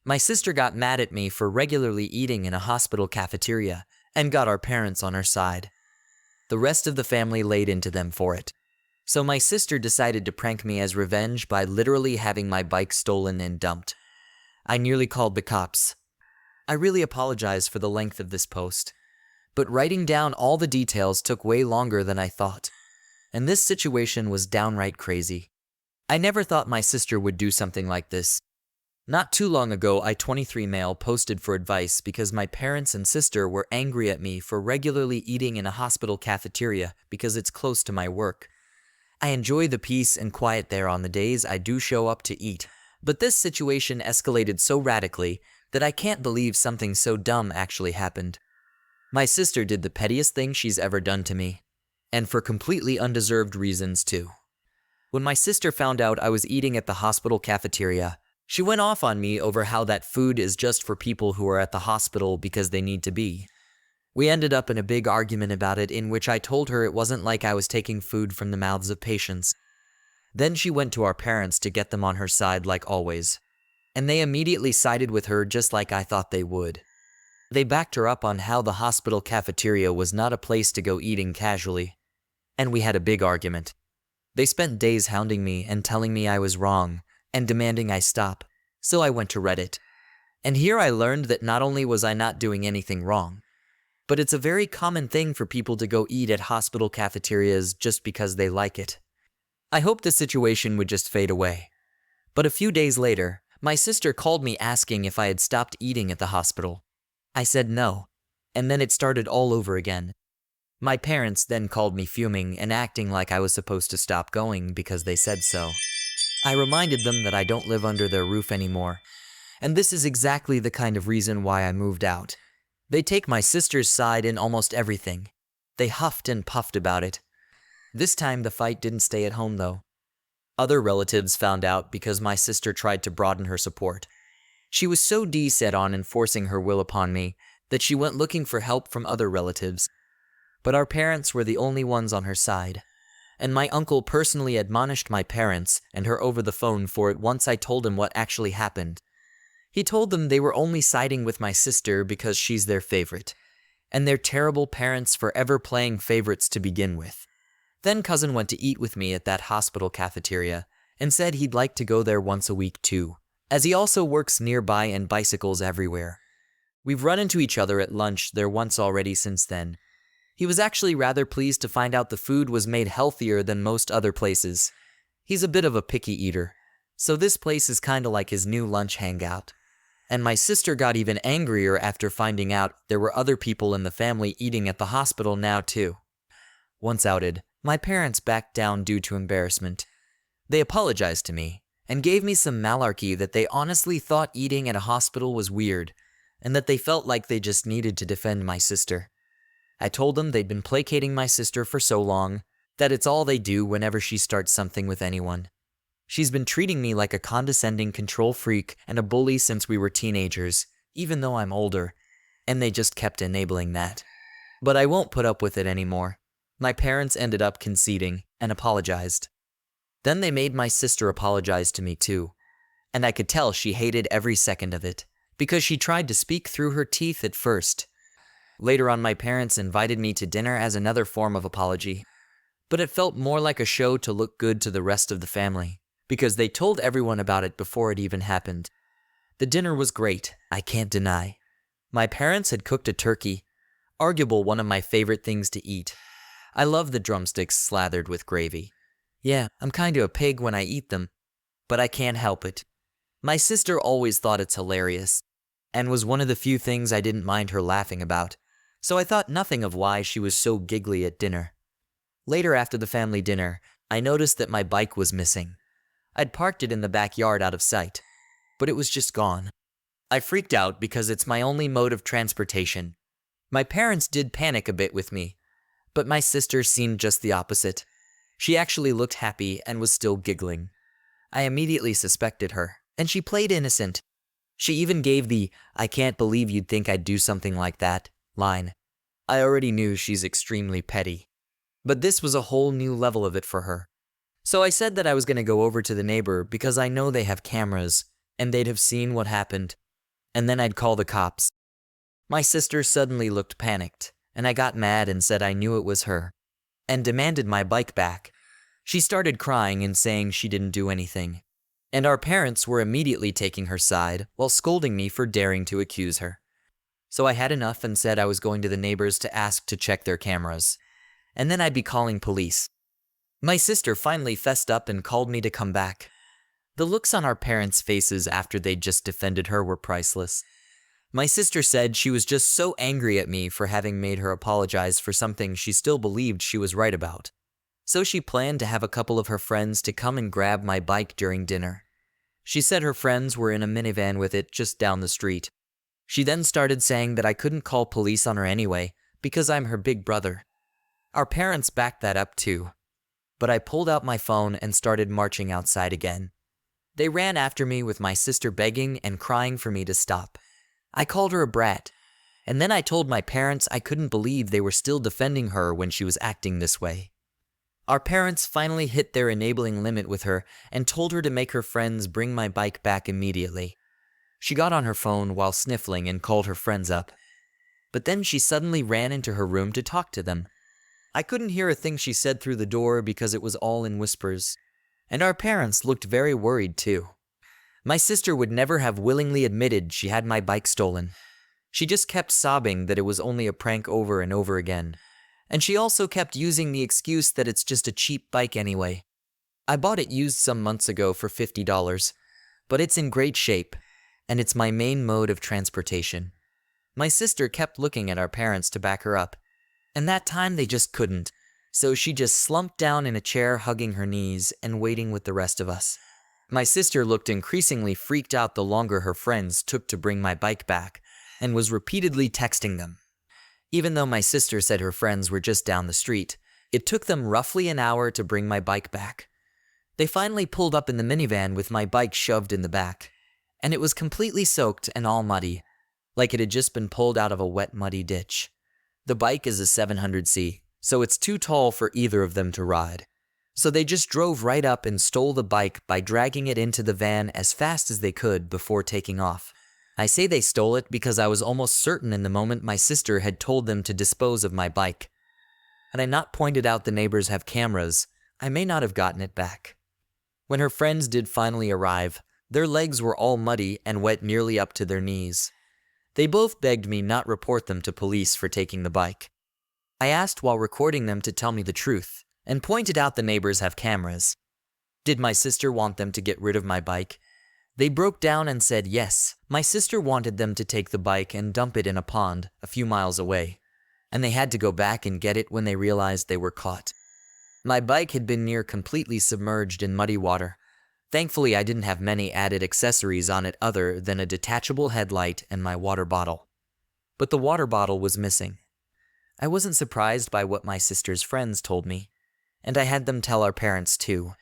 My sister got mad at me for regularly eating in a hospital cafeteria and got our parents on her side. The rest of the family laid into them for it. So my sister decided to prank me as revenge by literally having my bike stolen and dumped. I nearly called the cops. I really apologize for the length of this post, but writing down all the details took way longer than I thought, and this situation was downright crazy. I never thought my sister would do something like this. Not too long ago, I 23 male posted for advice because my parents and sister were angry at me for regularly eating in a hospital cafeteria because it's close to my work. I enjoy the peace and quiet there on the days I do show up to eat, but this situation escalated so radically that I can't believe something so dumb actually happened. My sister did the pettiest thing she's ever done to me, and for completely undeserved reasons too. When my sister found out I was eating at the hospital cafeteria, she went off on me over how that food is just for people who are at the hospital because they need to be. We ended up in a big argument about it in which I told her it wasn't like I was taking food from the mouths of patients. Then she went to our parents to get them on her side like always, and they immediately sided with her just like I thought they would. They backed her up on how the hospital cafeteria was not a place to go eating casually, and we had a big argument. They spent days hounding me and telling me I was wrong and demanding I stop, so I went to Reddit. And here I learned that not only was I not doing anything wrong, but it's a very common thing for people to go eat at hospital cafeterias just because they like it. I hoped the situation would just fade away. But a few days later, my sister called me asking if I had stopped eating at the hospital. I said no, and then it started all over again. My parents then called me fuming and acting like I was supposed to stop going because they said so. I reminded them that I don't live under their roof anymore, and this is exactly the kind of reason why I moved out. They take my sister's side in almost everything. They huffed and puffed about it. This time the fight didn't stay at home though. Other relatives found out because my sister tried to broaden her support. She was so set on enforcing her will upon me that she went looking for help from other relatives. But our parents were the only ones on her side, and my uncle personally admonished my parents and her over the phone for it once I told him what actually happened. He told them they were only siding with my sister because she's their favorite, and they're terrible parents for ever playing favorites to begin with. Then cousin went to eat with me at that hospital cafeteria and said he'd like to go there once a week too, as he also works nearby and bicycles everywhere. We've run into each other at lunch there once already since then. He was actually rather pleased to find out the food was made healthier than most other places. He's a bit of a picky eater, so this place is kinda like his new lunch hangout. And my sister got even angrier after finding out there were other people in the family eating at the hospital now too. Once outed, my parents backed down due to embarrassment. They apologized to me and gave me some malarkey that they honestly thought eating at a hospital was weird and that they felt like they just needed to defend my sister. I told them they'd been placating my sister for so long that it's all they do whenever she starts something with anyone. She's been treating me like a condescending control freak and a bully since we were teenagers, even though I'm older, and they just kept enabling that. But I won't put up with it anymore. My parents ended up conceding and apologized. Then they made my sister apologize to me too, and I could tell she hated every second of it, because she tried to speak through her teeth at first. Later on, my parents invited me to dinner as another form of apology, but it felt more like a show to look good to the rest of the family, because they told everyone about it before it even happened. The dinner was great, I can't deny. My parents had cooked a turkey, arguable one of my favorite things to eat. I love the drumsticks slathered with gravy. Yeah, I'm kinda a pig when I eat them, but I can't help it. My sister always thought it's hilarious, and was one of the few things I didn't mind her laughing about, so I thought nothing of why she was so giggly at dinner. Later after the family dinner, I noticed that my bike was missing. I'd parked it in the backyard out of sight, but it was just gone. I freaked out because it's my only mode of transportation. My parents did panic a bit with me, but my sister seemed just the opposite. She actually looked happy and was still giggling. I immediately suspected her, and she played innocent. She even gave the "I can't believe you'd think I'd do something like that" line. I already knew she's extremely petty, but this was a whole new level of it for her. So I said that I was going to go over to the neighbor because I know they have cameras, and they'd have seen what happened. and then I'd call the cops. My sister suddenly looked panicked, and I got mad and said I knew it was her, and demanded my bike back. She started crying and saying she didn't do anything, and our parents were immediately taking her side while scolding me for daring to accuse her. So I had enough and said I was going to the neighbors to ask to check their cameras, and then I'd be calling police. My sister finally fessed up and called me to come back. The looks on our parents' faces after they'd just defended her were priceless. My sister said she was just so angry at me for having made her apologize for something she still believed she was right about. So she planned to have a couple of her friends to come and grab my bike during dinner. She said her friends were in a minivan with it just down the street. She then started saying that I couldn't call police on her anyway because I'm her big brother. Our parents backed that up too. But I pulled out my phone and started marching outside again. They ran after me with my sister begging and crying for me to stop. I called her a brat, and then I told my parents I couldn't believe they were still defending her when she was acting this way. Our parents finally hit their enabling limit with her and told her to make her friends bring my bike back immediately. She got on her phone while sniffling and called her friends up. But then she suddenly ran into her room to talk to them. I couldn't hear a thing she said through the door because it was all in whispers. And our parents looked very worried too. My sister would never have willingly admitted she had my bike stolen. She just kept sobbing that it was only a prank over and over again. And she also kept using the excuse that it's just a cheap bike anyway. I bought it used some months ago for $50, but it's in great shape, and it's my main mode of transportation. My sister kept looking at our parents to back her up, and that time they just couldn't. So she just slumped down in a chair hugging her knees and waiting with the rest of us. My sister looked increasingly freaked out the longer her friends took to bring my bike back and was repeatedly texting them. Even though my sister said her friends were just down the street, it took them roughly an hour to bring my bike back. They finally pulled up in the minivan with my bike shoved in the back, and it was completely soaked and all muddy, like it had just been pulled out of a wet, muddy ditch. The bike is a 700C. So it's too tall for either of them to ride. So they just drove right up and stole the bike by dragging it into the van as fast as they could before taking off. I say they stole it because I was almost certain in the moment my sister had told them to dispose of my bike. Had I not pointed out the neighbors have cameras, I may not have gotten it back. When her friends did finally arrive, their legs were all muddy and wet nearly up to their knees. They both begged me not report them to police for taking the bike. I asked while recording them to tell me the truth, and pointed out the neighbors have cameras. Did my sister want them to get rid of my bike? They broke down and said yes. My sister wanted them to take the bike and dump it in a pond a few miles away, and they had to go back and get it when they realized they were caught. My bike had been near completely submerged in muddy water. Thankfully, I didn't have many added accessories on it other than a detachable headlight and my water bottle. But the water bottle was missing. I wasn't surprised by what my sister's friends told me, and I had them tell our parents too.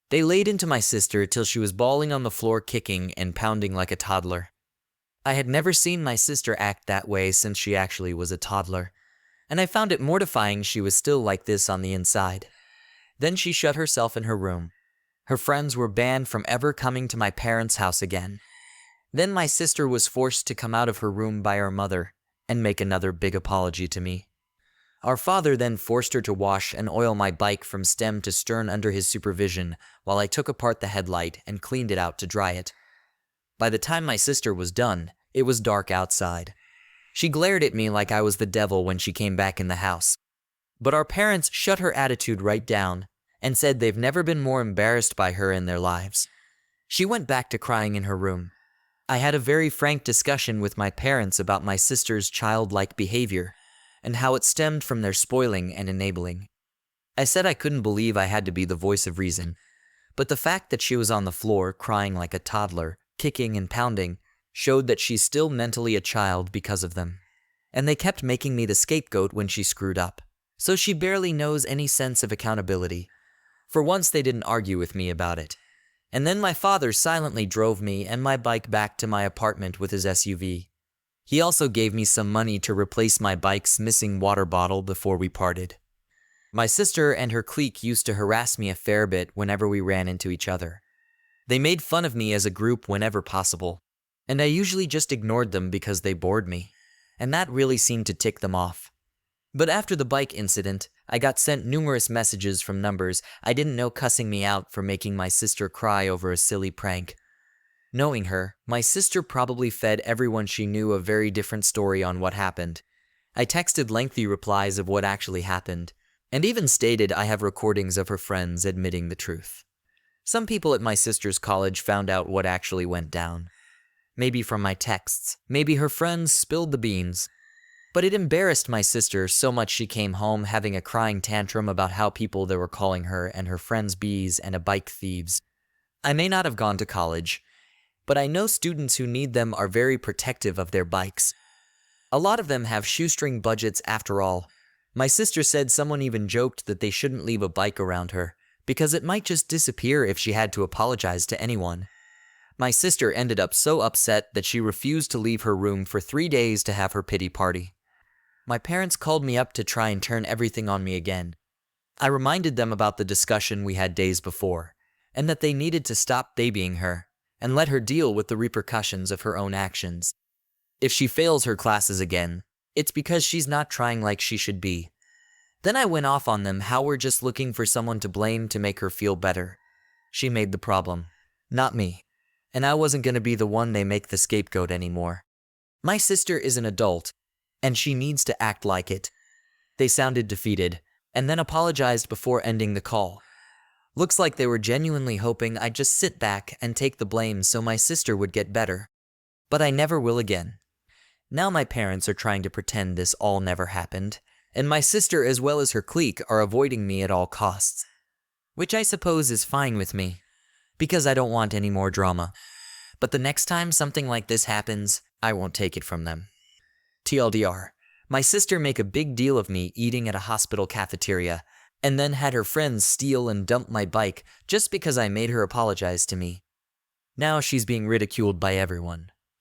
They laid into my sister till she was bawling on the floor, kicking and pounding like a toddler. I had never seen my sister act that way since she actually was a toddler, and I found it mortifying she was still like this on the inside. Then she shut herself in her room. Her friends were banned from ever coming to my parents' house again. Then my sister was forced to come out of her room by her mother and make another big apology to me. Our father then forced her to wash and oil my bike from stem to stern under his supervision while I took apart the headlight and cleaned it out to dry it. By the time my sister was done, it was dark outside. She glared at me like I was the devil when she came back in the house. But our parents shut her attitude right down and said they've never been more embarrassed by her in their lives. She went back to crying in her room. I had a very frank discussion with my parents about my sister's childlike behavior and how it stemmed from their spoiling and enabling. I said I couldn't believe I had to be the voice of reason, but the fact that she was on the floor crying like a toddler, kicking and pounding, showed that she's still mentally a child because of them. And they kept making me the scapegoat when she screwed up, so she barely knows any sense of accountability. For once they didn't argue with me about it. And then my father silently drove me and my bike back to my apartment with his SUV. He also gave me some money to replace my bike's missing water bottle before we parted. My sister and her clique used to harass me a fair bit whenever we ran into each other. They made fun of me as a group whenever possible. and I usually just ignored them because they bored me, and that really seemed to tick them off. But after the bike incident, I got sent numerous messages from numbers I didn't know cussing me out for making my sister cry over a silly prank. Knowing her, my sister probably fed everyone she knew a very different story on what happened. I texted lengthy replies of what actually happened, and even stated I have recordings of her friends admitting the truth. Some people at my sister's college found out what actually went down. Maybe from my texts, maybe her friends spilled the beans. But it embarrassed my sister so much she came home having a crying tantrum about how people they were calling her and her friends bees and a bike thieves. I may not have gone to college, but I know students who need them are very protective of their bikes. A lot of them have shoestring budgets after all. My sister said someone even joked that they shouldn't leave a bike around her, because it might just disappear if she had to apologize to anyone. My sister ended up so upset that she refused to leave her room for 3 days to have her pity party. My parents called me up to try and turn everything on me again. I reminded them about the discussion we had days before, and that they needed to stop babying her, and let her deal with the repercussions of her own actions. If she fails her classes again, it's because she's not trying like she should be. Then I went off on them how we're just looking for someone to blame to make her feel better. She made the problem, not me, and I wasn't going to be the one they make the scapegoat anymore. My sister is an adult, and she needs to act like it. They sounded defeated, and then apologized before ending the call. Looks like they were genuinely hoping I'd just sit back and take the blame so my sister would get better. But I never will again. Now my parents are trying to pretend this all never happened, and my sister as well as her clique are avoiding me at all costs. Which I suppose is fine with me, because I don't want any more drama. But the next time something like this happens, I won't take it from them. TLDR, my sister make a big deal of me eating at a hospital cafeteria, and then had her friends steal and dump my bike just because I made her apologize to me. Now she's being ridiculed by everyone.